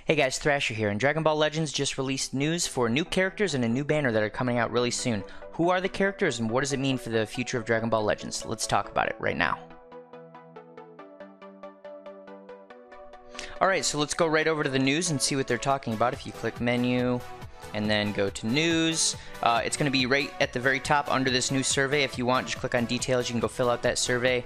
Hey guys, Thrasher here, and Dragon Ball Legends just released news for new characters and a new banner that are coming out really soon. Who are the characters and what does it mean for the future of Dragon Ball Legends? Let's talk about it right now. Alright, so let's go right over to the news and see what they're talking about. If you click menu and then go to news, it's going to be right at the very top under this new survey. If you want, just click on details, you can go fill out that survey.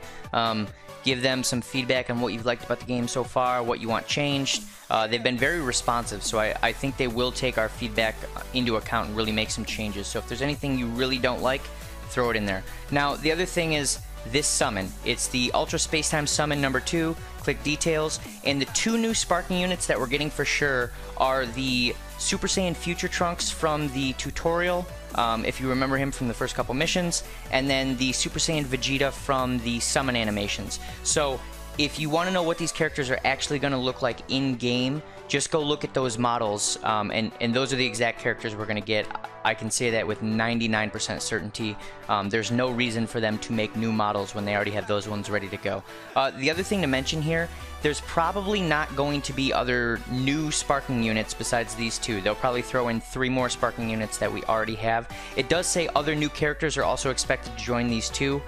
Give them some feedback on what you've liked about the game so far, what you want changed. They've been very responsive, so I think they will take our feedback into account and really make some changes. So if there's anything you really don't like, throw it in there. Now, the other thing is this summon. It's the Ultra Spacetime Summon number 2. Click details, and the two new sparking units that we're getting for sure are the Super Saiyan Future Trunks from the tutorial, if you remember him from the first couple missions, and then the Super Saiyan Vegeta from the summon animations. So if you want to know what these characters are actually going to look like in-game, just go look at those models, and those are the exact characters we're going to get. I can say that with 99% certainty. There's no reason for them to make new models when they already have those ones ready to go. The other thing to mention here, there's probably not going to be other new sparking units besides these two. They'll probably throw in 3 more sparking units that we already have. It does say other new characters are also expected to join these two,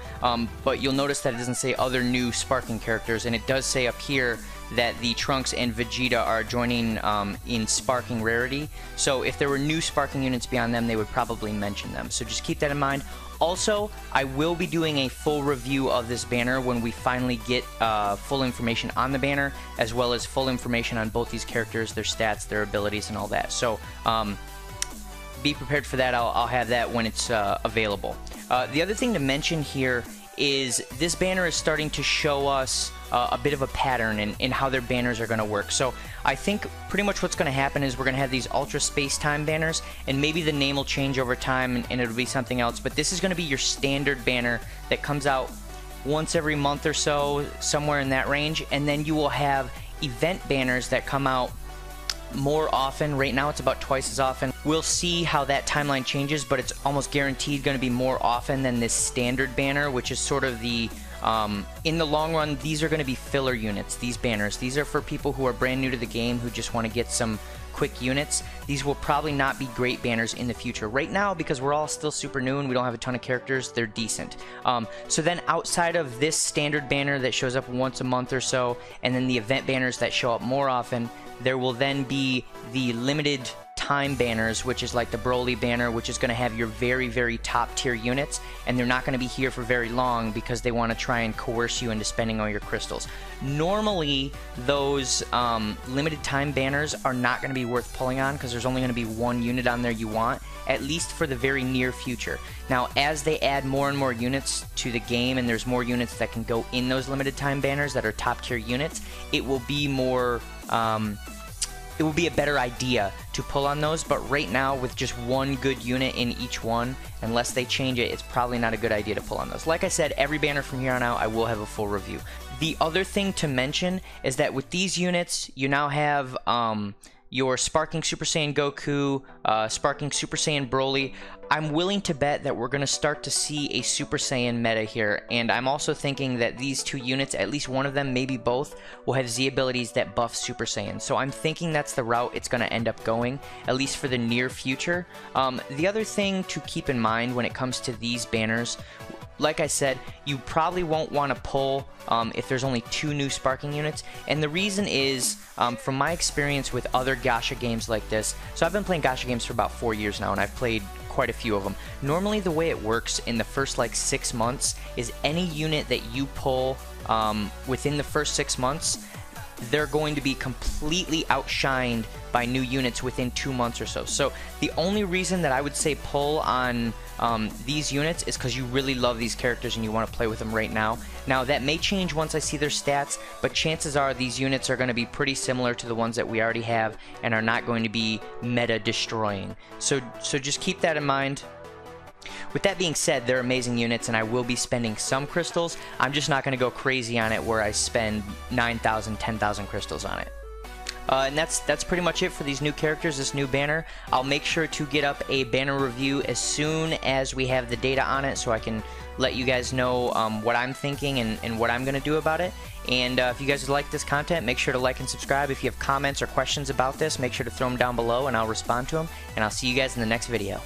but you'll notice that it doesn't say other new sparking characters, and it does say up here that the Trunks and Vegeta are joining in sparking rarity. So if there were new sparking units beyond them, they would probably mention them. So just keep that in mind. Also, I will be doing a full review of this banner when we finally get full information on the banner, as well as full information on both these characters, their stats, their abilities, and all that. So be prepared for that. I'll have that when it's available. The other thing to mention here is this banner is starting to show us a bit of a pattern in how their banners are going to work. So I think pretty much what's going to happen is we're going to have these Ultra Space Time banners, and maybe the name will change over time and it'll be something else, but this is going to be your standard banner that comes out once every month or so, somewhere in that range, and then you will have event banners that come out more often. Right now it's about twice as often. We'll see how that timeline changes, but it's almost guaranteed going to be more often than this standard banner, which is sort of the in the long run, these are going to be filler units. These banners, these are for people who are brand new to the game, who just want to get some quick units. These will probably not be great banners in the future. Right now, because we're all still super new and we don't have a ton of characters, they're decent. So then outside of this standard banner that shows up once a month or so, and then the event banners that show up more often, there will then be the limited time banners, which is like the Broly banner, which is going to have your very, very top tier units, and they're not going to be here for very long because they want to try and coerce you into spending all your crystals. Normally, those limited time banners are not going to be worth pulling on because there's only going to be one unit on there you want, at least for the very near future. Now, as they add more and more units to the game, and there's more units that can go in those limited time banners that are top tier units, it will be more it will be a better idea to pull on those. But right now, with just one good unit in each one, unless they change it, it's probably not a good idea to pull on those. Like I said, every banner from here on out, I will have a full review. The other thing to mention is that with these units, you now have your Sparking Super Saiyan Goku, Sparking Super Saiyan Broly. I'm willing to bet that we're going to start to see a Super Saiyan meta here, and I'm also thinking that these two units, at least one of them, maybe both, will have Z abilities that buff Super Saiyan. So I'm thinking that's the route it's going to end up going, at least for the near future. The other thing to keep in mind when it comes to these banners, like I said, you probably won't want to pull if there's only 2 new sparking units, and the reason is, from my experience with other gacha games like this, so I've been playing gacha games for about 4 years now, and I've played quite a few of them. Normally the way it works in the first like 6 months is any unit that you pull within the first 6 months, they're going to be completely outshined by new units within 2 months or so. So the only reason that I would say pull on these units is because you really love these characters and you want to play with them right now. Now that may change once I see their stats, but chances are these units are going to be pretty similar to the ones that we already have and are not going to be meta destroying. So just keep that in mind. With that being said, they're amazing units, and I will be spending some crystals. I'm just not going to go crazy on it where I spend 9,000, 10,000 crystals on it. And that's pretty much it for these new characters, this new banner. I'll make sure to get up a banner review as soon as we have the data on it, so I can let you guys know what I'm thinking and what I'm going to do about it. And if you guys like this content, make sure to like and subscribe. If you have comments or questions about this, make sure to throw them down below and I'll respond to them. And I'll see you guys in the next video.